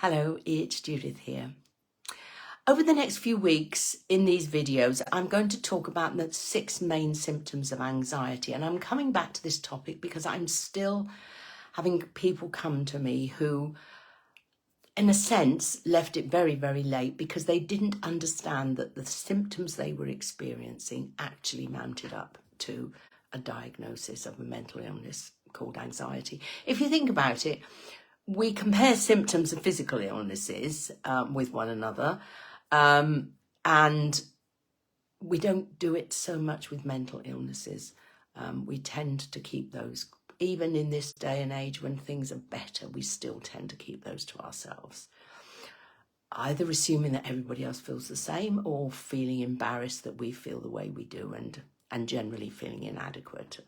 Hello, it's Judith here. Over the next few weeks in these videos, I'm going to talk about the 6 main symptoms of anxiety. And I'm coming back to this topic because I'm still having people come to me who, in a sense, left it very, very late because they didn't understand that the symptoms they were experiencing actually mounted up to a diagnosis of a mental illness called anxiety. If you think about it, we compare symptoms of physical illnesses with one another, and we don't do it so much with mental illnesses. We tend to keep those, even in this day and age when things are better, we still tend to keep those to ourselves. Either assuming that everybody else feels the same or feeling embarrassed that we feel the way we do and generally feeling inadequate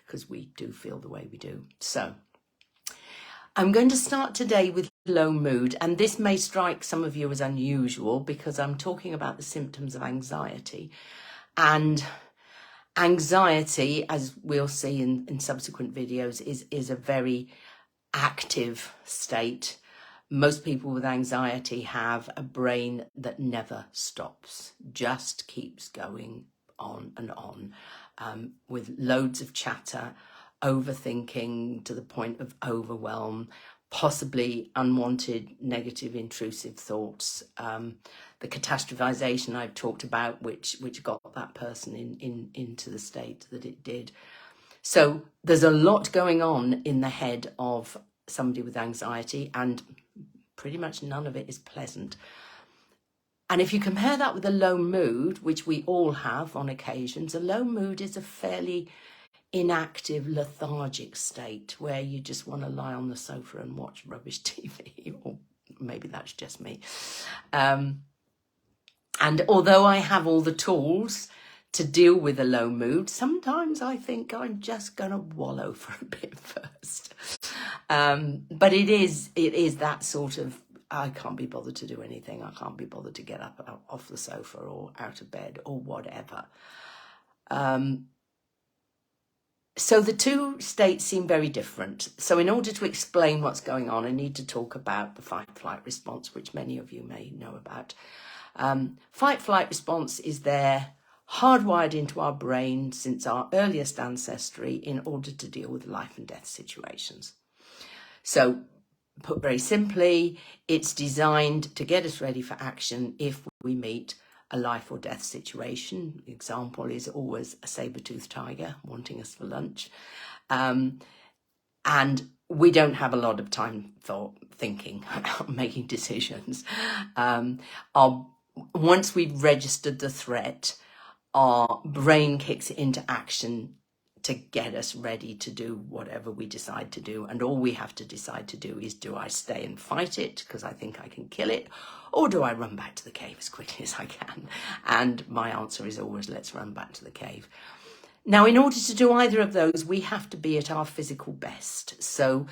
because we do feel the way we do. So I'm going to start today with low mood, and this may strike some of you as unusual because I'm talking about the symptoms of anxiety. And anxiety, as we'll see in subsequent videos, is a very active state. Most people with anxiety have a brain that never stops, just keeps going on and on, with loads of chatter, overthinking to the point of overwhelm, possibly unwanted, negative, intrusive thoughts, the catastrophization I've talked about, which got that person into the state that it did. So there's a lot going on in the head of somebody with anxiety, and pretty much none of it is pleasant. And if you compare that with a low mood, which we all have on occasions, a low mood is a fairly inactive, lethargic state where you just want to lie on the sofa and watch rubbish TV, or maybe that's just me. And although I have all the tools to deal with a low mood, sometimes I think I'm just going to wallow for a bit first. But it is that sort of, I can't be bothered to do anything. I can't be bothered to get up off the sofa or out of bed or whatever. So the two states seem very different. So in order to explain what's going on, I need to talk about the fight-flight response, which many of you may know about. Fight-flight response is there, hardwired into our brain since our earliest ancestry in order to deal with life and death situations. So put very simply, it's designed to get us ready for action if we meet a life or death situation. Example is always a saber-toothed tiger wanting us for lunch. And we don't have a lot of time for thinking, making decisions. Once we've registered the threat, our brain kicks into action to get us ready to do whatever we decide to do. And all we have to decide to do is, do I stay and fight it because I think I can kill it, or do I run back to the cave as quickly as I can? And my answer is always, let's run back to the cave. Now, in order to do either of those, we have to be at our physical best. So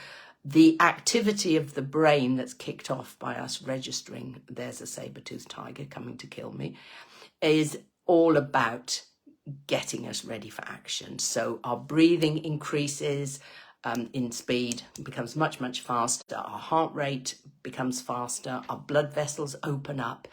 the activity of the brain that's kicked off by us registering there's a saber-toothed tiger coming to kill me is all about getting us ready for action. So our breathing increases in speed, becomes much, much faster. Our heart rate becomes faster. Our blood vessels open up.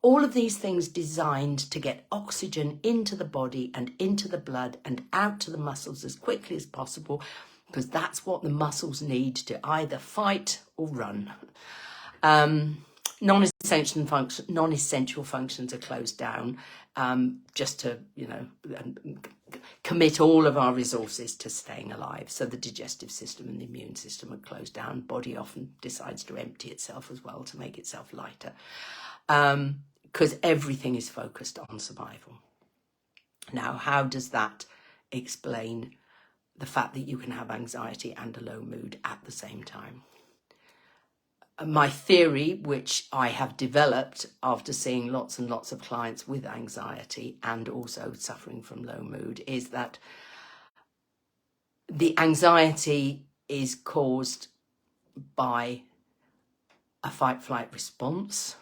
All of these things designed to get oxygen into the body and into the blood and out to the muscles as quickly as possible, because that's what the muscles need to either fight or run. Non-essential functions are closed down, just to, commit all of our resources to staying alive. So the digestive system and the immune system are closed down. Body often decides to empty itself as well to make itself lighter, because everything is focused on survival. Now, how does that explain the fact that you can have anxiety and a low mood at the same time? My theory, which I have developed after seeing lots and lots of clients with anxiety and also suffering from low mood, is that the anxiety is caused by a fight-flight response,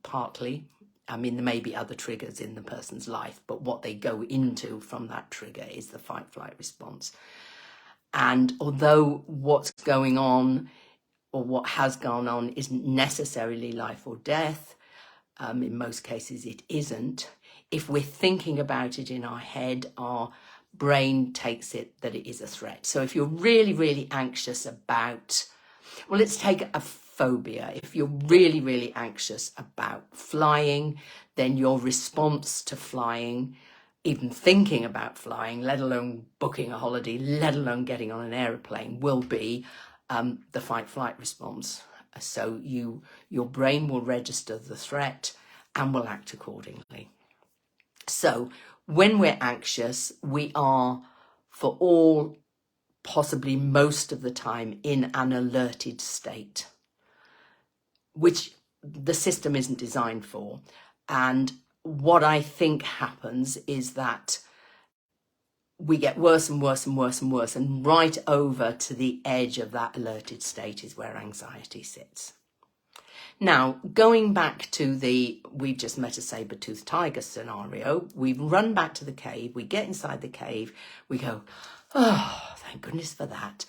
partly. I mean, there may be other triggers in the person's life, but what they go into from that trigger is the fight-flight response. And although what's going on or what has gone on isn't necessarily life or death. In most cases, it isn't. If we're thinking about it in our head, our brain takes it that it is a threat. So if you're really, really anxious about, well, let's take a phobia. If you're really, really anxious about flying, then your response to flying, even thinking about flying, let alone booking a holiday, let alone getting on an aeroplane, will be the fight-flight response. So your brain will register the threat and will act accordingly. So when we're anxious, we are, for all, possibly most of the time, in an alerted state, which the system isn't designed for. And what I think happens is that we get worse and worse and worse and worse, and right over to the edge of that alerted state is where anxiety sits. Now, going back to the we've just met a saber-toothed tiger scenario, we run back to the cave, we get inside the cave, we go, oh, thank goodness for that.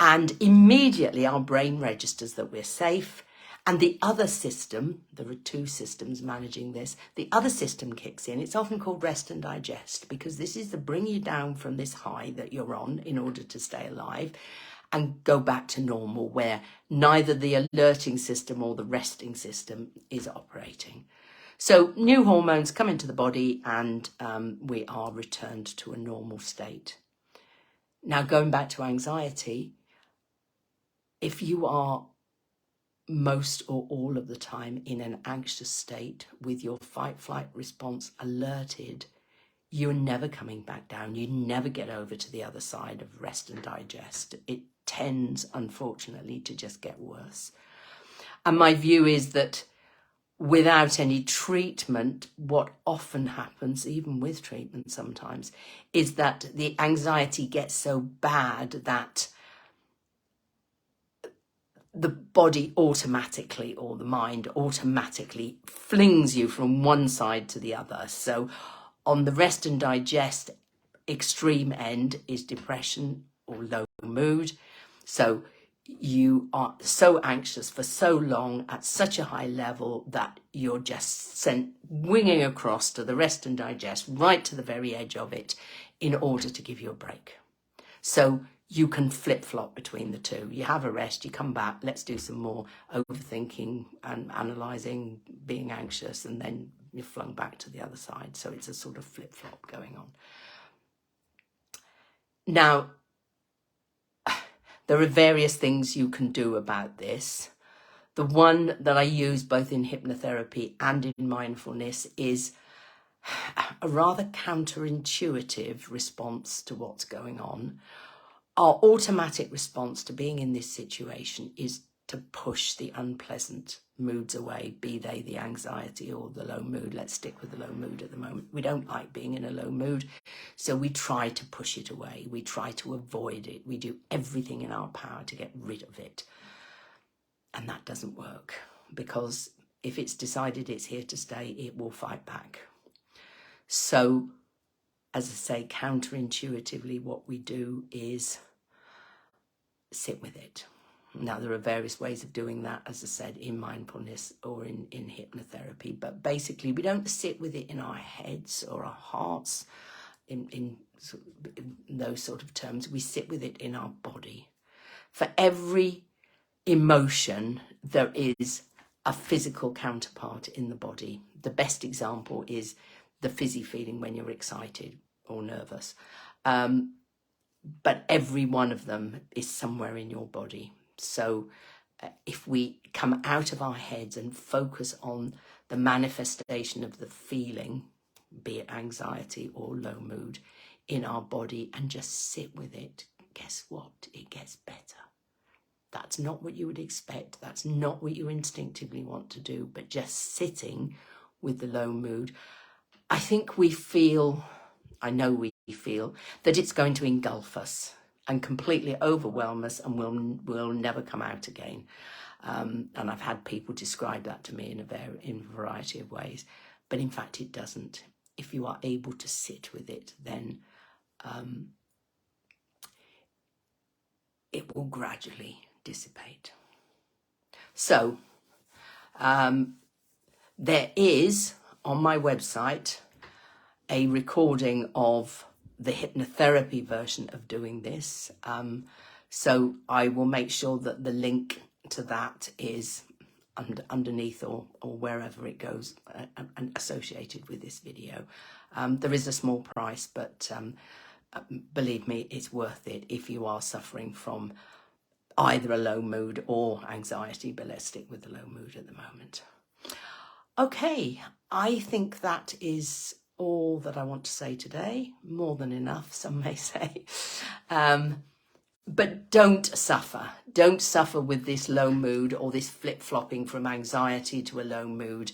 And immediately our brain registers that we're safe. And the other system, there are two systems managing this, the other system kicks in. It's often called rest and digest, because this is to bring you down from this high that you're on in order to stay alive and go back to normal, where neither the alerting system or the resting system is operating. So new hormones come into the body and we are returned to a normal state. Now, going back to anxiety, if you are most or all of the time in an anxious state with your fight-flight response alerted, you're never coming back down. You never get over to the other side of rest and digest. It tends, unfortunately, to just get worse. And my view is that without any treatment, what often happens, even with treatment sometimes, is that the anxiety gets so bad that the body automatically, or the mind automatically, flings you from one side to the other. So on the rest and digest extreme end is depression or low mood. So you are so anxious for so long at such a high level that you're just sent winging across to the rest and digest, right to the very edge of it, in order to give you a break. So you can flip-flop between the two. You have a rest, you come back, let's do some more overthinking and analysing, being anxious, and then you're flung back to the other side. So it's a sort of flip-flop going on. Now, there are various things you can do about this. The one that I use both in hypnotherapy and in mindfulness is a rather counterintuitive response to what's going on. Our automatic response to being in this situation is to push the unpleasant moods away, be they the anxiety or the low mood. Let's stick with the low mood at the moment. We don't like being in a low mood, so we try to push it away. We try to avoid it. We do everything in our power to get rid of it. And that doesn't work, because if it's decided it's here to stay, it will fight back. So, as I say, counterintuitively, what we do is sit with it. Now, there are various ways of doing that, as I said, in mindfulness or in hypnotherapy. But basically, we don't sit with it in our heads or our hearts, in those sort of terms. We sit with it in our body. For every emotion, there is a physical counterpart in the body. The best example is the fizzy feeling when you're excited or nervous. But every one of them is somewhere in your body. So if we come out of our heads and focus on the manifestation of the feeling, be it anxiety or low mood, in our body, and just sit with it, guess what? It gets better. That's not what you would expect. That's not what you instinctively want to do. But just sitting with the low mood, I think we feel, I know we feel, that it's going to engulf us and completely overwhelm us, and we'll never come out again. And I've had people describe that to me in a variety of ways. But in fact, it doesn't. If you are able to sit with it, then it will gradually dissipate. So there is on my website a recording of the hypnotherapy version of doing this. So I will make sure that the link to that is underneath or wherever it goes and associated with this video. There is a small price, but believe me, it's worth it if you are suffering from either a low mood or anxiety, but let's stick with the low mood at the moment. Okay, I think that is all that I want to say today. More than enough, some may say. But don't suffer. Don't suffer with this low mood or this flip-flopping from anxiety to a low mood.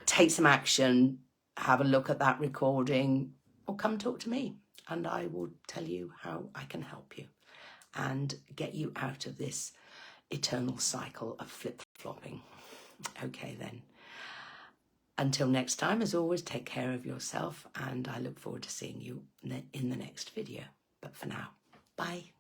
Take some action, have a look at that recording, or come talk to me and I will tell you how I can help you and get you out of this eternal cycle of flip-flopping. Okay then. Until next time, as always, take care of yourself and I look forward to seeing you in the next video. But for now, bye.